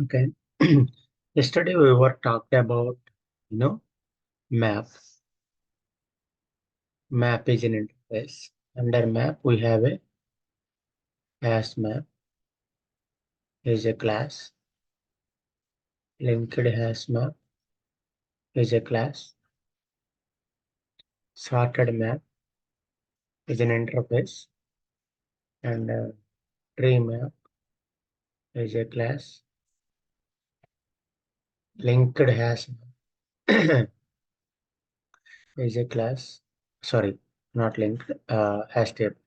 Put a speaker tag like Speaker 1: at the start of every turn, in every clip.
Speaker 1: Okay. Yesterday we were talked about, you know, map. Map is an interface. Under map, we have a hash map is a class. Linked hash map is a class. Sorted map is an interface. And tree map is a class. Linked hash map is a class. Sorry, not linked. Hash table.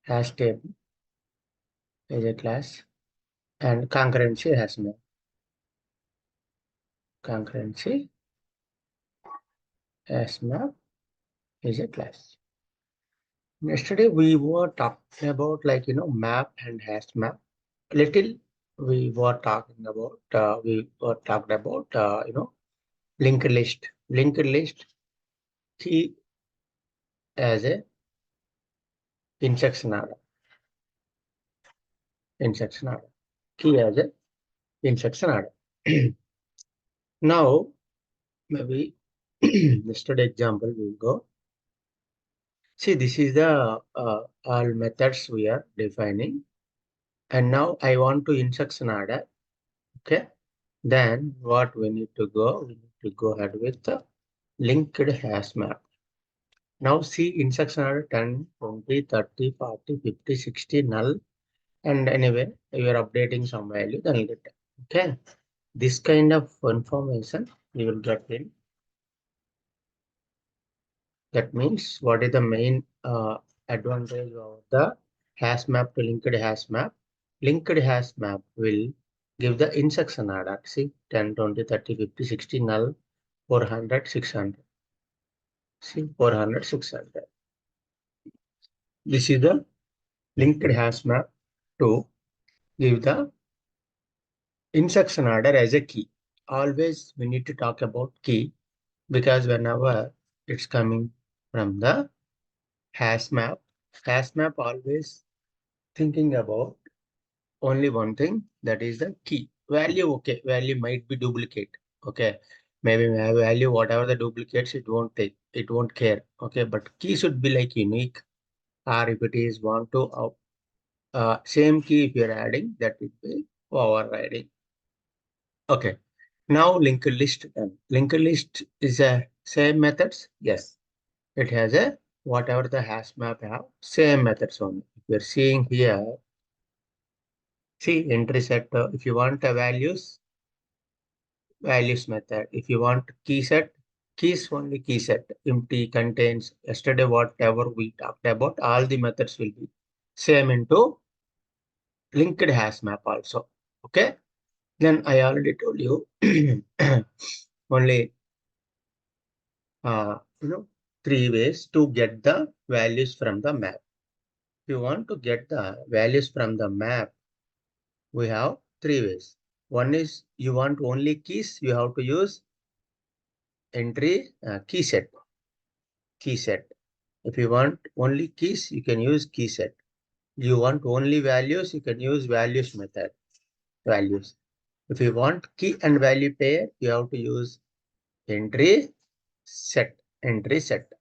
Speaker 1: Hash table is a class. And concurrency hash map. Concurrency hash map is a class. Yesterday we were talking about map and hash map. Little we were talking about linked list. Linked list key as a instruction order. Instruction order. Key as a instruction order. Now maybe yesterday example we will go. See, this is the all methods we are defining. And now I want to instruction order. Okay. Then what we need to go? We need to go ahead with the linked hash map. Now see instruction order 10, 20, 30, 40, 50, 60, null. And anyway, you are updating some value, then you get it. Okay. This kind of information you will get in. That means what is the main advantage of the hash map to linked hash map? Linked hash map will give the instruction order. See 10, 20, 30, 50, 60, null, 400, 600. See 400, 600. This is the linked hash map to give the instruction order as a key. Always we need to talk about key because whenever it's coming from the hash map always thinking about only one thing, that is the key. Value, okay, value might be duplicate. Okay, maybe my value, whatever the duplicates, it won't take, it won't care. Okay, but key should be like unique, or if it is want to same key if you're adding, that will be overriding. Okay, now linked list. Linked list is a same methods. Yes, it has a whatever the hash map have same methods only. If you're seeing here, see entry set. If you want a values method. If you want key set, keys only key set. Empty contains. Yesterday whatever we talked about, all the methods will be same into linked hash map also. Okay. Then I already told you only you know 3 ways to get the values from the map. If you want to get the values from the map, we have 3 ways. One is you want only keys, you have to use entry key set. Key set. If you want only keys, you can use key set. You want only values, you can use values method. Values. If you want key and value pair, you have to use entry set. Entry set.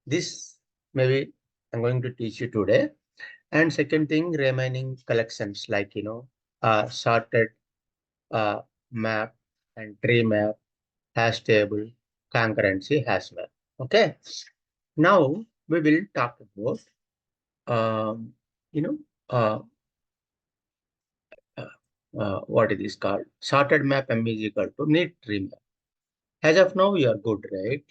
Speaker 1: This maybe I'm going to teach you today. And second thing, remaining collections like sorted map and tree map, hash table, concurrency, hash map. Okay. Now we will talk about um, you know uh, what it is called. Sorted map M is equal to need tree map. As of now, you are good, right?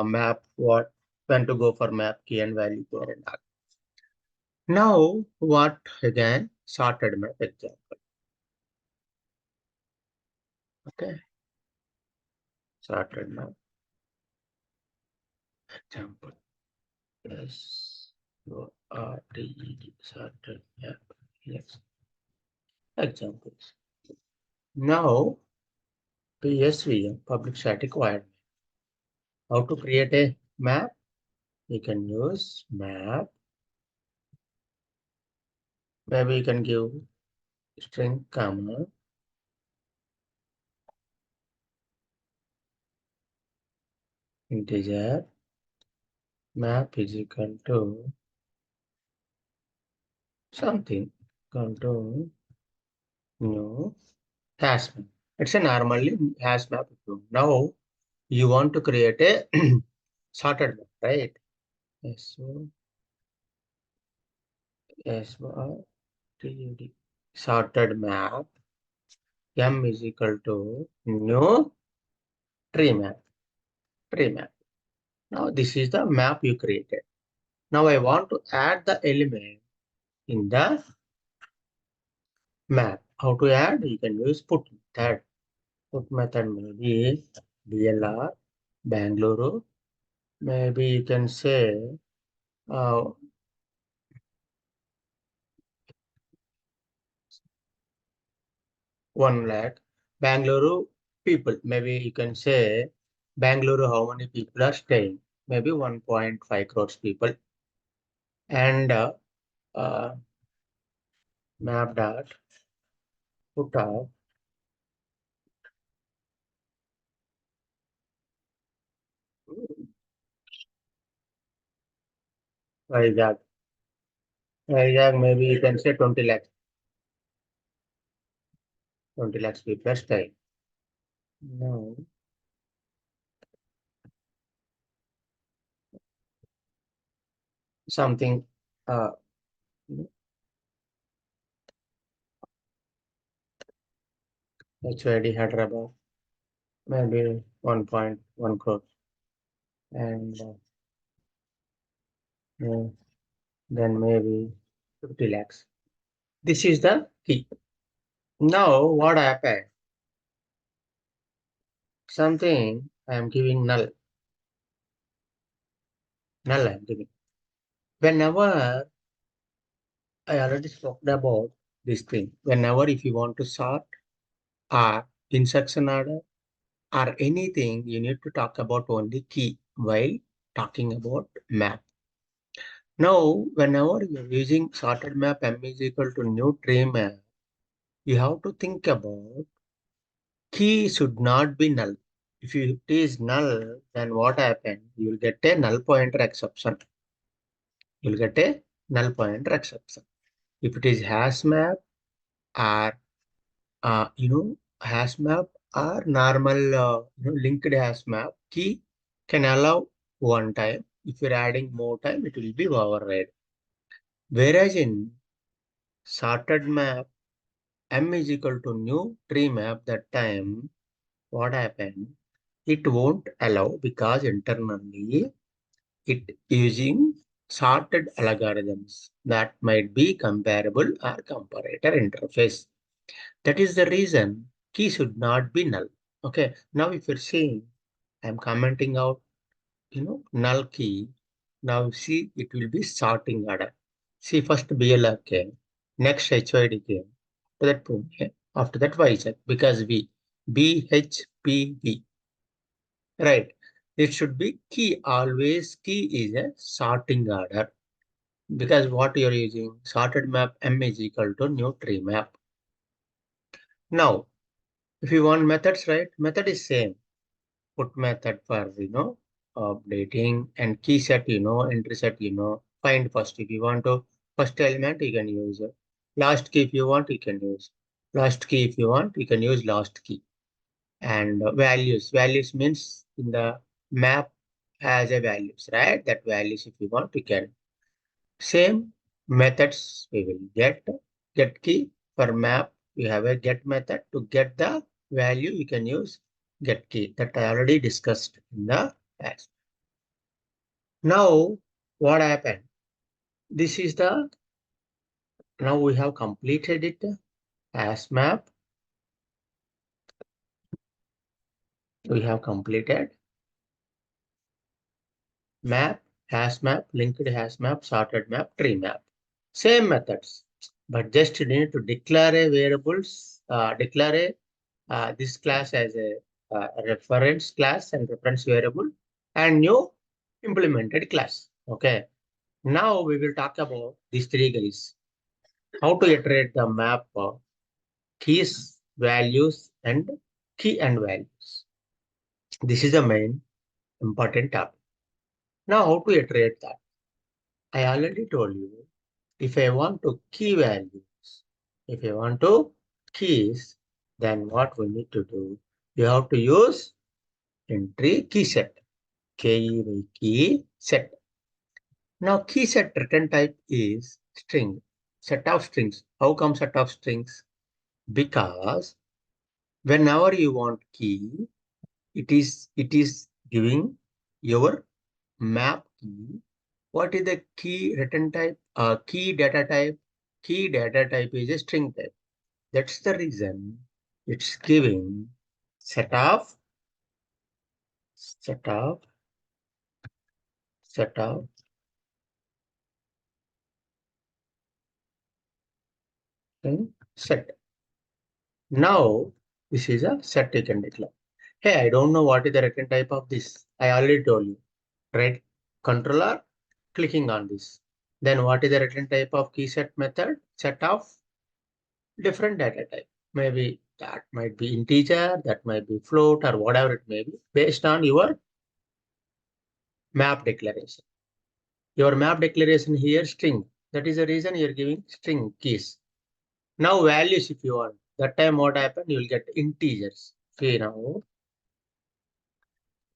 Speaker 1: Map what when to go for map key and value pair and all. Now, what again? Sorted map example. Okay, sorted map example. Yes, sorted map. Yes, examples. Now, PSVM public static void. How to create a map? You can use map. Maybe you can give string comma integer map is equal to something equal to new hash map. It's a normally hash map. Now you want to create a sorted map, right? Yes, so SORTED sorted map M is equal to new tree map. Tree map. Now this is the map you created. Now I want to add the element in the map. How to add? You can use put method. Put method maybe BLR, Bangalore. Maybe you can say uh, 1 lakh. Bangalore people. Maybe you can say Bangalore, how many people are staying? Maybe 1.5 crores people. And uh, map dot put up Vizag. Vizag, maybe you can say 20 lakhs. 20 lakhs people are staying. Now, something uh, HYD Hyderabad, maybe 1.1 crore. And uh, then maybe 50 lakhs. This is the key. Now, what happened? Something I am giving null. Null I am giving. Whenever I already spoke about this thing, whenever if you want to sort or instruction order or anything, you need to talk about only key while talking about map. Now, whenever you're using sorted map M is equal to new tree map, you have to think about key should not be null. If it is null, then what happens? You will get a null pointer exception. You will get a null pointer exception. If it is hash map or hash map or normal linked hash map, key can allow one time. If you're adding more time, it will be override. Whereas in sorted map, M is equal to new tree map, that time what happened? It won't allow because internally it using sorted algorithms that might be comparable or comparator interface. That is the reason key should not be null. Okay. Now if you're saying I'm commenting out, null key. Now see it will be sorting order. See first BLR came, next HYD came, after that Pune, after that YZ because we BHPV. Right. It should be key. Always key is a sorting order. Because what you're using, sorted map M is equal to new tree map. Now, if you want methods, right? Method is same. Put method for, updating and key set, entry set, find first. If you want to first element, you can use it. Last key if you want, you can use. Last key if you want, you can use last key. And values. Values means in the map has a values, right? That values if you want, you can. Same methods we will get key for map. We have a get method to get the value. You can use get key that I already discussed in the past. Now, what happened? This is the now we have completed it as map. We have completed map, hash map, linked hash map, sorted map, tree map. Same methods, but just you need to declare a variables, declare this class as a reference class and reference variable and new implemented class. Okay. Now we will talk about these three guys. How to iterate the map keys, values, and key and values. This is the main important topic. Now, how to iterate that? I already told you, if I want to key values, if I want to keys, then what we need to do? You have to use entry key set, key by key set. Now, key set return type is string, set of strings. How come set of strings? Because whenever you want key, it is giving your map key. What is the key return type? Key data type. Key data type is a string type. That's the reason it's giving set of set of set of and set. Now this is a set you can declare. Hey, I don't know what is the return type of this. I already told you. Right controller clicking on this. Then what is the return type of key set method? Set of different data type. Maybe that might be integer, that might be float or whatever it may be based on your map declaration. Your map declaration here string. That is the reason you're giving string keys. Now values if you want. That time what happened? You will get integers. See now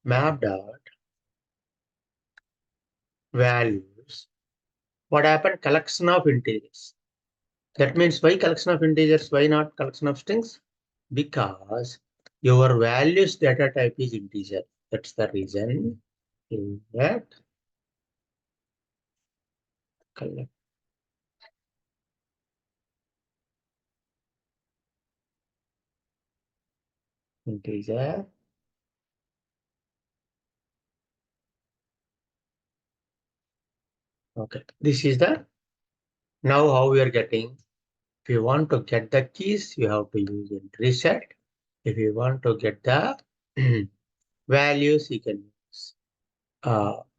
Speaker 1: map dot values. What happened? Collection of integers. That means why collection of integers? Why not collection of strings? Because your values data type is integer. That's the reason that collect integer. Okay, this is the now how we are getting. If you want to get the keys, you have to use entry set. If you want to get the values, you can use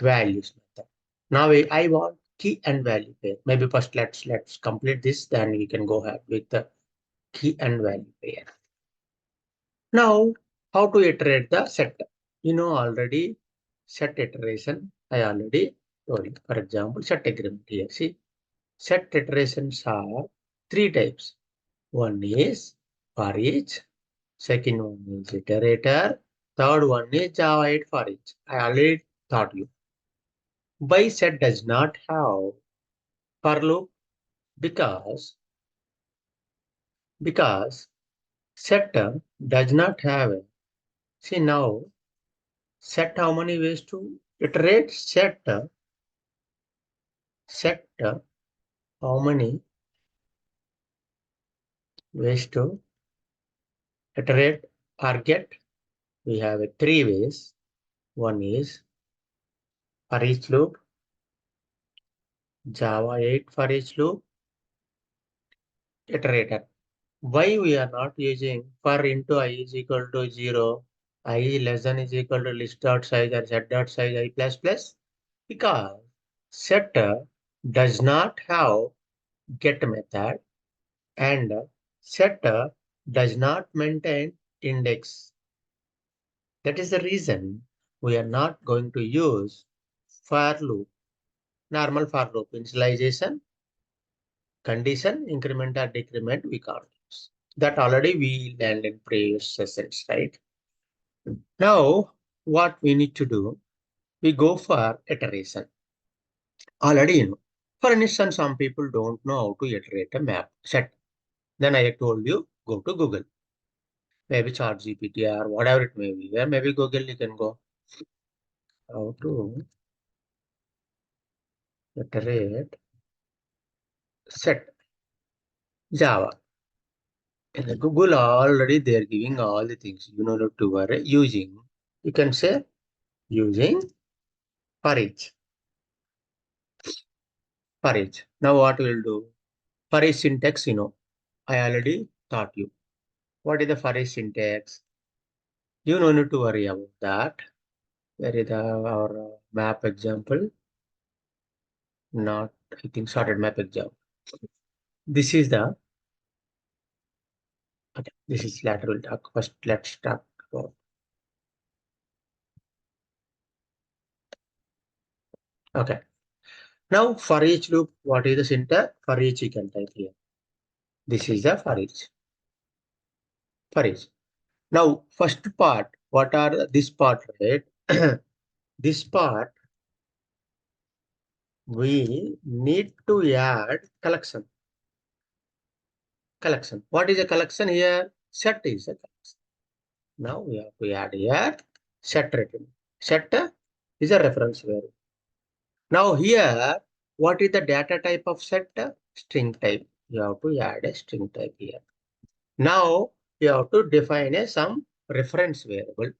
Speaker 1: values method. Now I want key and value pair. Maybe first let's complete this, then we can go ahead with the key and value pair. Now, how to iterate the set? You know already set iteration. I already told you. For example, set agreement here. See, set iterations are three types. One is for each. Second one is iterator. Third one is Java 8 for each. I already taught you. By set does not have for loop because set does not have a. See now set how many ways to iterate? Set how many ways to iterate or get? We have a three ways. One is for each loop, Java 8 for each loop, iterator. Why we are not using for into I is equal to 0, I is less than is equal to list dot size or set dot size I plus plus? Because set does not have get method and set does not maintain index. That is the reason we are not going to use for loop, normal for loop, initialization, condition, increment or decrement we can't use. That already we learned in previous sessions, right? Now, what we need to do, we go for iteration. Already, you know. For instance, some people don't know how to iterate a map set. Then I told you, go to Google, maybe ChatGPT or whatever it may be. Yeah, maybe Google you can go. How to iterate set Java. In the Google already they're giving all the things you know to worry using. You can say using for each. For each. Now what we'll do? For each syntax, you know, I already taught you. What is the for each syntax? You no need to worry about that. Where is the our map example? Not, I think, sorted map example. This is the, Okay, this is later we'll talk. First, let's talk about. Okay. Now for each loop, what is the syntax? For each you can type here. This is the for each. For each. Now, first part, what are this part, right? This part, we need to add collection. Collection. What is a collection here? Set is a collection. Now we have to add here set written. Set is a reference variable. Now here, what is the data type of set? String type. You have to add a string type here. Now you have to define some reference variable.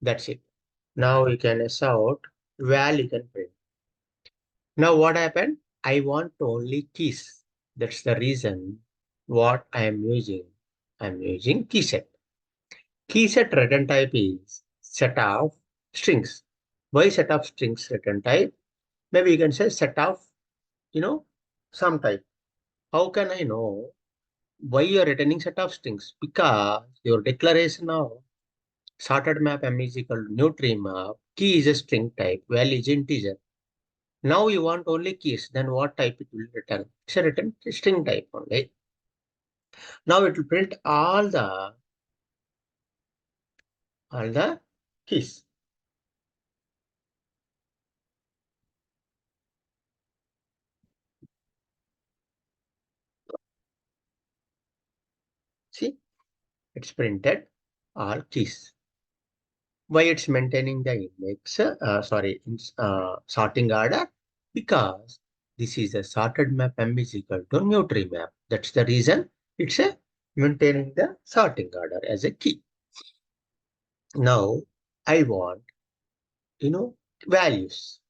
Speaker 1: That's it. Now you can sort val you can print. Now what happened? I want only keys. That's the reason what I am using. I'm using key set. Key set return type is set of strings. Why set of strings return type? Maybe you can say set of, some type. How can I know why you are returning set of strings? Because your declaration of sorted map m is equal to new tree map, key is a string type, value is integer. Now you want only keys, then what type it will return? It's a return string type only. Now it will print all the keys. See, it's printed all keys. Why it's maintaining the index, sorting order? Because this is a sorted map m is equal to new tree map. That's the reason it's a maintaining the sorting order as a key. Now I want, values.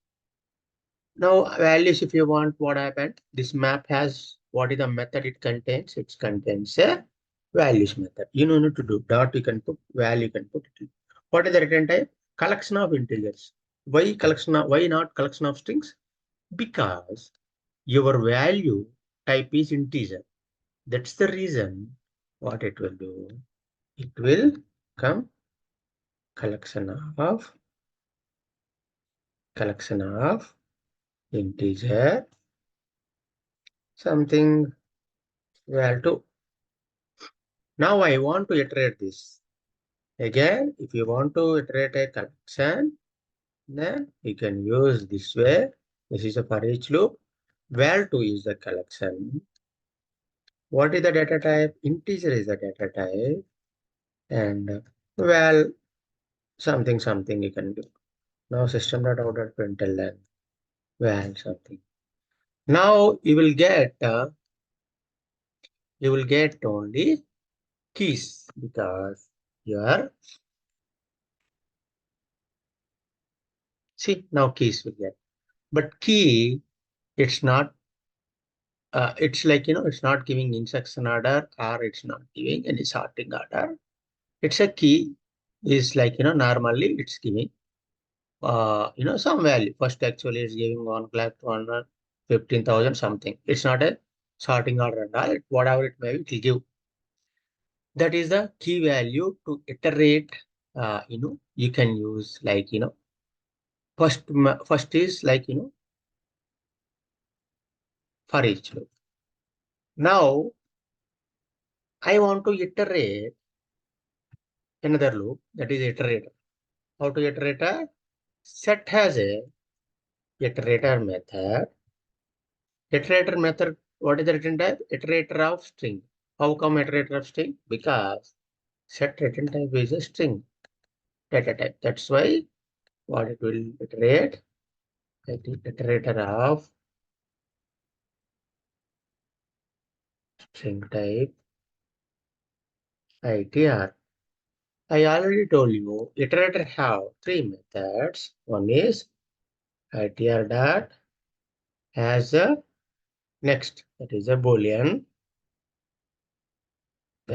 Speaker 1: Now values, if you want, what happened? This map has, what is the method it contains? It contains a values method. You don't need to do dot, you can put value, you can put it. What is the return type? Collection of integers. Why not collection of strings? Because your value type is integer. That's the reason what it will do. It will come collection of integer something value. Now I want to iterate this. Again, if you want to iterate a collection, then you can use this way. This is a for each loop. Val2 is the collection. What is the data type? Integer is the data type. And val something you can do. Now system.out.println val something. Now you will get only keys because your see now keys will get. But key, it's not it's like, it's not giving instruction order or it's not giving any sorting order. It's a key is like, normally it's giving, some value. First actually it's giving 1,15,000 something. It's not a sorting order and all. Whatever it may be, it will give. That is the key value to iterate. You can use like, first is like, for each loop. Now I want to iterate another loop, that is iterator. How to iterator? Set has a iterator method. Iterator method, what is the return type? Iterator of string. How come iterator of string? Because set return type is a string data type. That's why what it will iterate, iterator of string type ITR. I already told you iterator have three methods. One is ITR dot has a next, that is a boolean.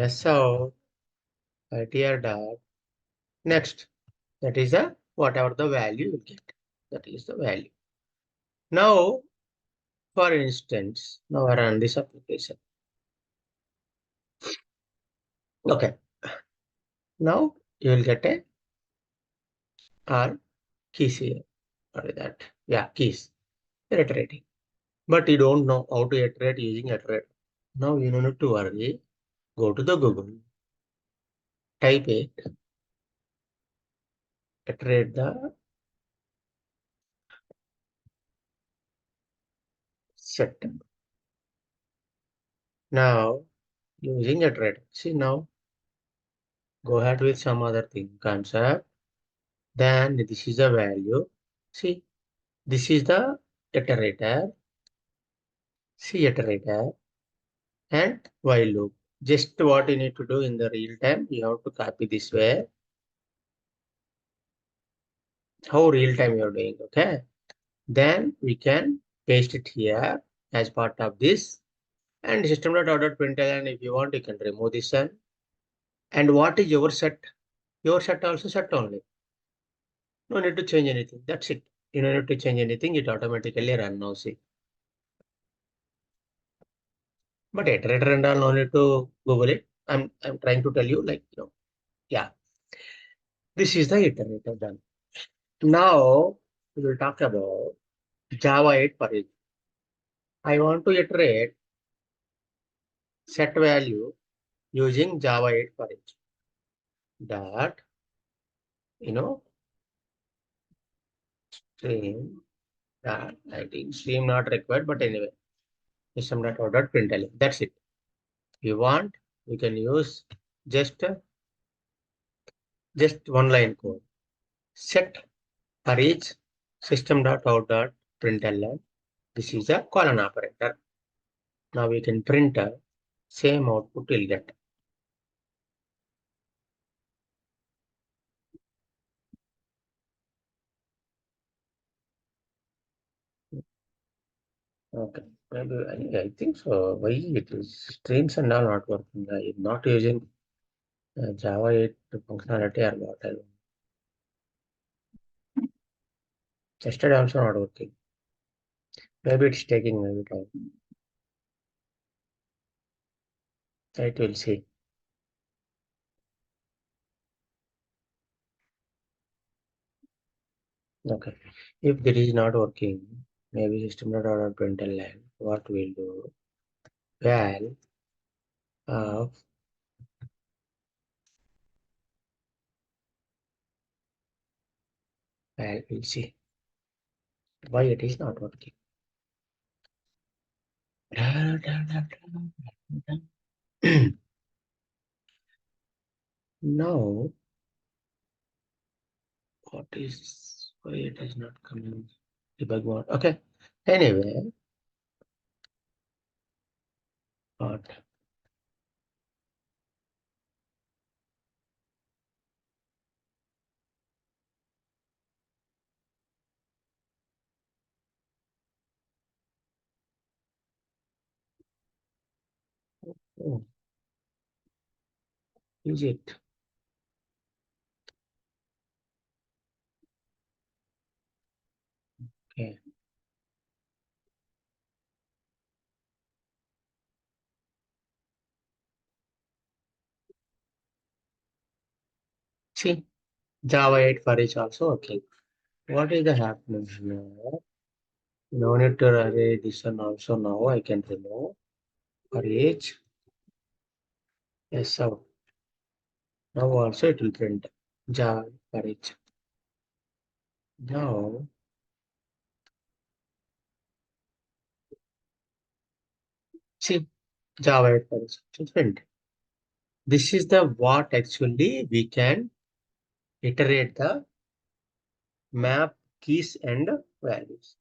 Speaker 1: So ITR dot next, that is a whatever the value you get. That is the value. Now, for instance, now I run this application. Okay. Now you will get a R keys here. What is that? Yeah, keys. You're iterating. But you don't know how to iterate using iterate. Now you don't need to worry. Go to the Google. Type it. Iterate the set. Now using iterate. See now. Go ahead with some other thing. Concept. Then this is the value. See. This is the iterator. See iterator. And while loop. Just what you need to do in the real time, you have to copy this way. How real time you're doing, okay? Then we can paste it here as part of this. And system.out.println, if you want, you can remove this one. And what is your set? Your set also set only. No need to change anything. That's it. You don't need to change anything. It automatically run now. See. But iterator and all, no need to Google it. I'm trying to tell you, like, yeah. This is the iterator done. Now we will talk about Java 8 for it. I want to iterate set value using Java 8 for it. That, you know, stream that I think stream not required, but anyway, system.out.println. That's it. If you want, you can use just just one line code. Set for each system.out.println. This is a colon operator. Now we can print same output we'll get. Okay. Maybe I think so. Why it is streams and all not working? I'm not using Java 8 functionality or what. I don't know. Yesterday also not working. Maybe it's taking maybe time. Right, we'll see. Okay. If this is not working, maybe system.out.println, what we'll do? Val of val, we'll see why it is not working. Now, what is why it is not coming? Debug mode. Okay. Anyway, what? Oh, is it? Okay. See, Java 8 for each also okay. What is the happening here? No need to array this one also now. I can remove for each. Yes, so now also it will print Java for each. Now, see, Java 8 for each. It will print. This is the what actually we can iterate the map keys and values.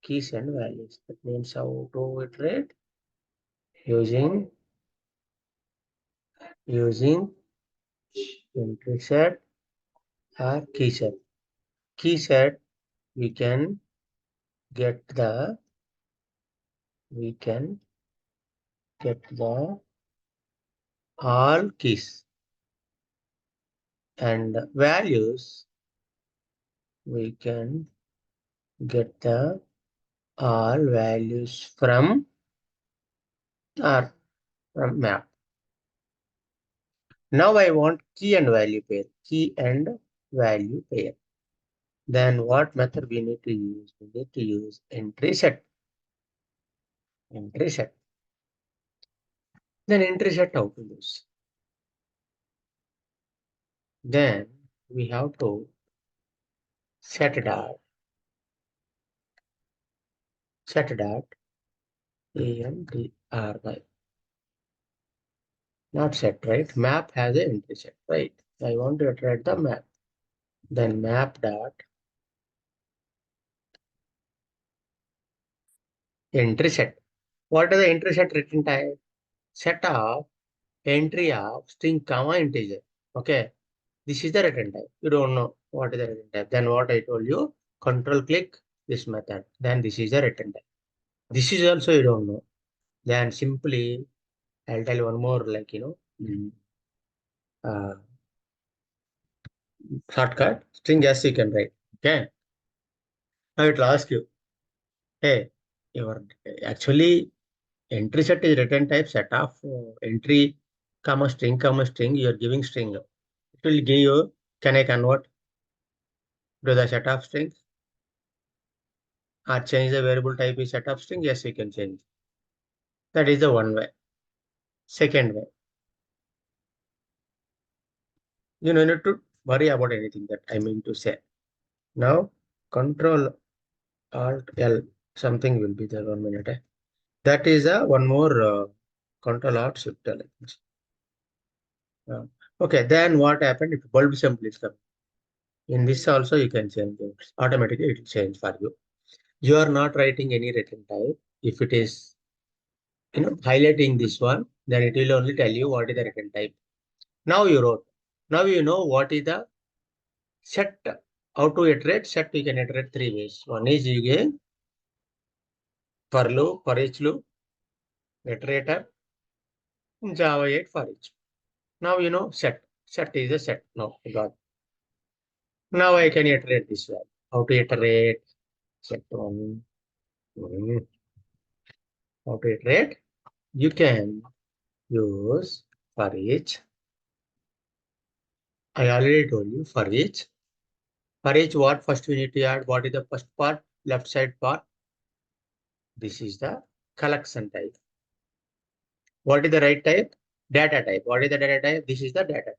Speaker 1: Keys and values. That means how to iterate using entry set or key set. Key set we can get the we can get the all keys and values we can get the all values from our from map. Now I want key and value pair. Key and value pair. Then what method we need to use? We need to use entry set. Entry set. Then entry set how to use. Then we have to set dot AMTRY. Not set, right? Map has an entry set, right? I want to iterate the map. Then map dot entry set. What is the entry set return type? Set of entry of string comma integer. Okay. This is the return type. You don't know what is the return type. Then what I told you, control click this method. Then this is the return type. This is also you don't know. Then simply I'll tell you one more like uh, shortcut string s you can write. Okay. Now it will ask you, hey, your actually entry set is return type set of entry comma string. You are giving string. It will give you. Can I convert to the set of strings or change the variable type is set of string? Yes, you can change. That is the one way. Second way, you don't need to worry about anything that I mean to say. Now, Control Alt L something will be there 1 minute. That is a one more Control Alt Shift L. Uh, okay, then what happened if bulb symbol is coming? In this also you can change it. Automatically it will change for you. You are not writing any return type. If it is highlighting this one, then it will only tell you what is the return type. Now you wrote. Now you know what is the set. How to iterate? Set you can iterate three ways. One is you get for loop, for each loop, iterator, Java 8 for each. Now you know set. Set is a set. No, I got. Now I can iterate this one. How to iterate? Set one. How to iterate? You can use for each. I already told you for each. For each what first we need to add? What is the first part? Left side part. This is the collection type. What is the right type? Data type. What is the data type? This is the data.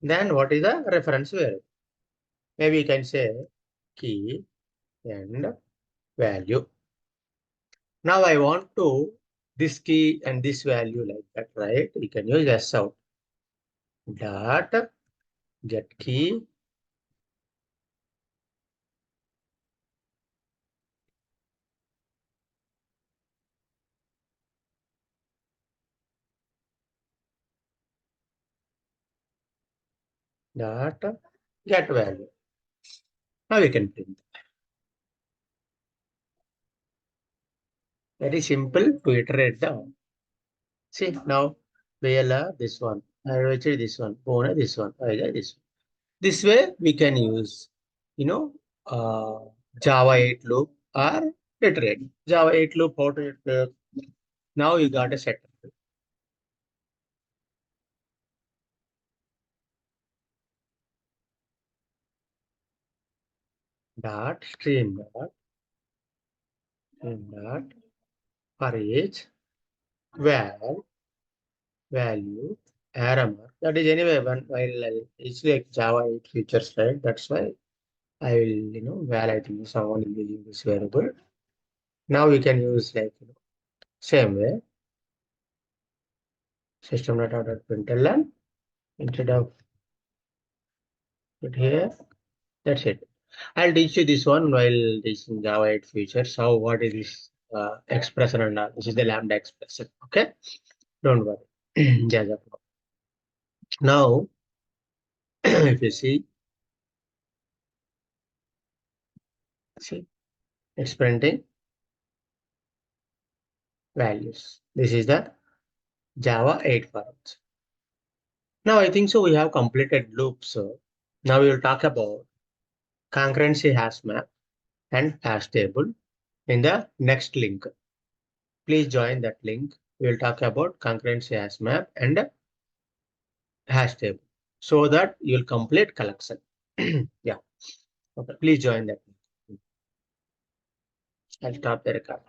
Speaker 1: Then what is the reference variable? Maybe you can say key and value. Now I want to this key and this value like that, right? You can use S out. Dot get key dot get value. Now we can print. Very simple to iterate down. See now VLR this one, RHA this one, Pona this one, IJ this one. This way we can use, you know, Java 8 loop or iterate. Java 8 loop, how to iterate. Now you got a set. Dot stream dot for each value arrow mark. That is anyway one while it's like Java 8 features, right? That's why I will, validate someone is using this variable. Now we can use like same way system.out.println instead of it here. That's it. I'll teach you this one while teaching Java 8 features. How what is this expression and this is the lambda expression. Okay, don't worry. Java. Now, if you see, it's printing values. This is the Java 8 files. Now I think so we have completed loops. So now we will talk about concurrency hash map and hash table in the next link. Please join that link. we will talk about concurrency hash map and hash table so that you'll complete collection. Yeah. Okay. Please join that. I'll stop the record.